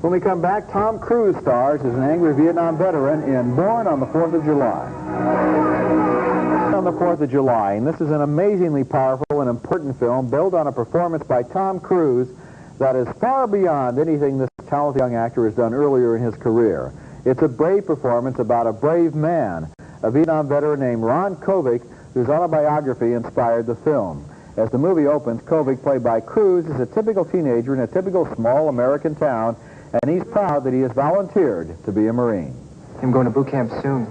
When we come back, Tom Cruise stars as an angry Vietnam veteran in Born on the 4th of July. On the 4th of July, and this is an amazingly powerful and important film built on a performance by Tom Cruise that is far beyond anything this talented young actor has done earlier in his career. It's a brave performance about a brave man, a Vietnam veteran named Ron Kovic, whose autobiography inspired the film. As the movie opens, Kovic, played by Cruise, is a typical teenager in a typical small American town, and he's proud that he has volunteered to be a Marine. I'm going to boot camp soon.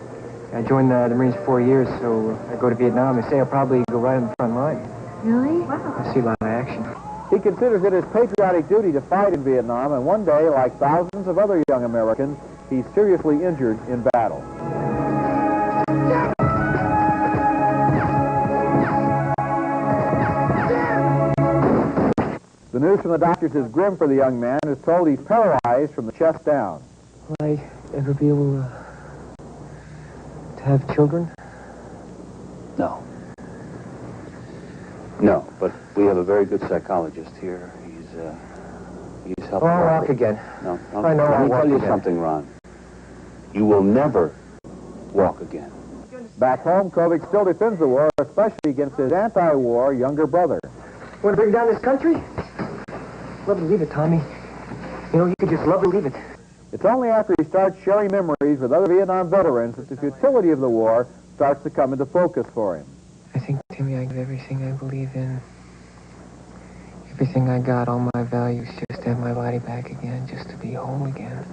I joined the Marines for 4 years, so I go to Vietnam. They say I'll probably go right on the front line. Really? Wow. I see a lot of action. He considers it his patriotic duty to fight in Vietnam, and one day, like thousands of other young Americans, he's seriously injured in battle. The news from the doctors is grim for the young man, who's told he's paralyzed from the chest down. Will I ever be able to have children? No. No, but we have a very good psychologist here. He's helping. Oh, I'll walk again. No. I know Let I'll me walk tell you again. something, Ron. You will never walk again. Back home, Kovic still defends the war, especially against his anti-war younger brother. Want to bring down this country? Love to leave it, Tommy. You know, you could just love to leave it. It's only after he starts sharing memories with other Vietnam veterans that the futility of the war starts to come into focus for him. I think, Timmy, I give everything I believe in. Everything I got, all my values, just to have my body back again, just to be whole again.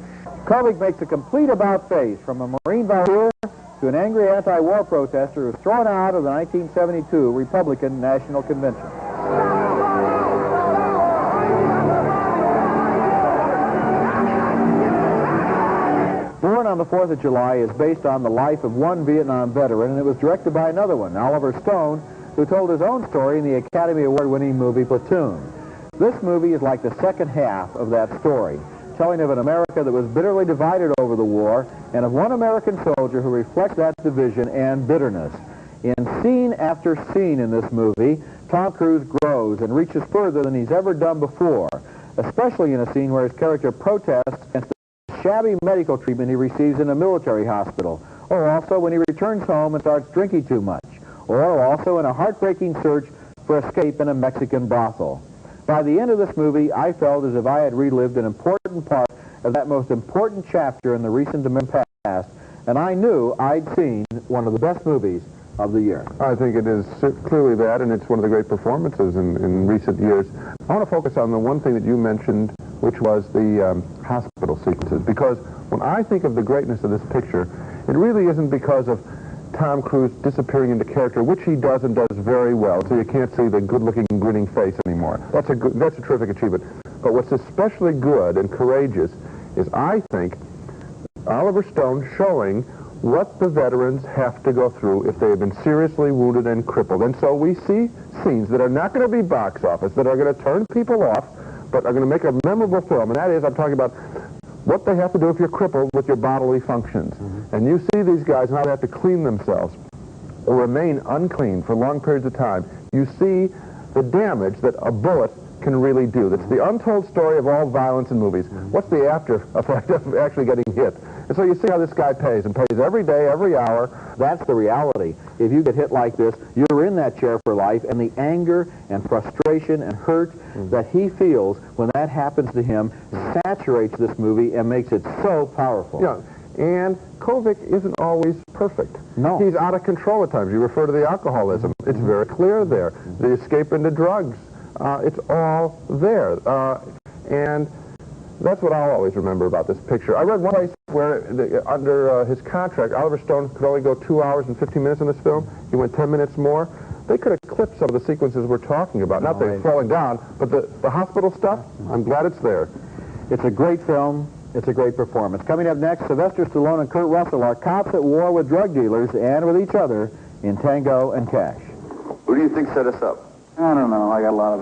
Kovic makes a complete about-face from a Marine volunteer to an angry anti-war protester who was thrown out of the 1972 Republican National Convention. Born on the 4th of July is based on the life of one Vietnam veteran, and it was directed by another one, Oliver Stone, who told his own story in the Academy Award-winning movie Platoon. This movie is like the second half of that story, telling of an America that was bitterly divided over the war, and of one American soldier who reflects that division and bitterness. In scene after scene in this movie, Tom Cruise grows and reaches further than he's ever done before, especially in a scene where his character protests against the shabby medical treatment he receives in a military hospital, or also when he returns home and starts drinking too much, or also in a heartbreaking search for escape in a Mexican brothel. By the end of this movie, I felt as if I had relived an important part of that most important chapter in the recent American past, and I knew I'd seen one of the best movies of the year. I think it is clearly that, and it's one of the great performances in recent years. I want to focus on the one thing that you mentioned, which was the hospital sequences, because when I think of the greatness of this picture, it really isn't because of Tom Cruise disappearing into character, which he does and does very well, so you can't see the good-looking, grinning face anymore. That's a terrific achievement. But what's especially good and courageous is, I think, Oliver Stone showing what the veterans have to go through if they have been seriously wounded and crippled. And so we see scenes that are not going to be box office, that are going to turn people off, but are going to make a memorable film. And that is, I'm talking about what they have to do if you're crippled with your bodily functions. And you see these guys now have to clean themselves or remain unclean for long periods of time. You see the damage that a bullet can really do. That's the untold story of all violence in movies. What's the after effect of actually getting hit? And so you see how this guy pays, and pays every day, every hour. That's the reality. If you get hit like this, you're in that chair for life, and the anger and frustration and hurt that he feels when that happens to him saturates this movie and makes it so powerful. Yeah, and Kovic isn't always perfect. No. He's out of control at times. You refer to the alcoholism. It's very clear there. The escape into drugs. It's all there. And that's what I'll always remember about this picture. I read one place where, under his contract, Oliver Stone could only go 2 hours and 15 minutes in this film. He went 10 minutes more. They could have clipped some of the sequences we're talking about. Not they're falling down, but the hospital stuff, I'm glad it's there. It's a great film. It's a great performance. Coming up next, Sylvester Stallone and Kurt Russell are cops at war with drug dealers and with each other in Tango and Cash. Who do you think set us up? I don't know. I got a lot of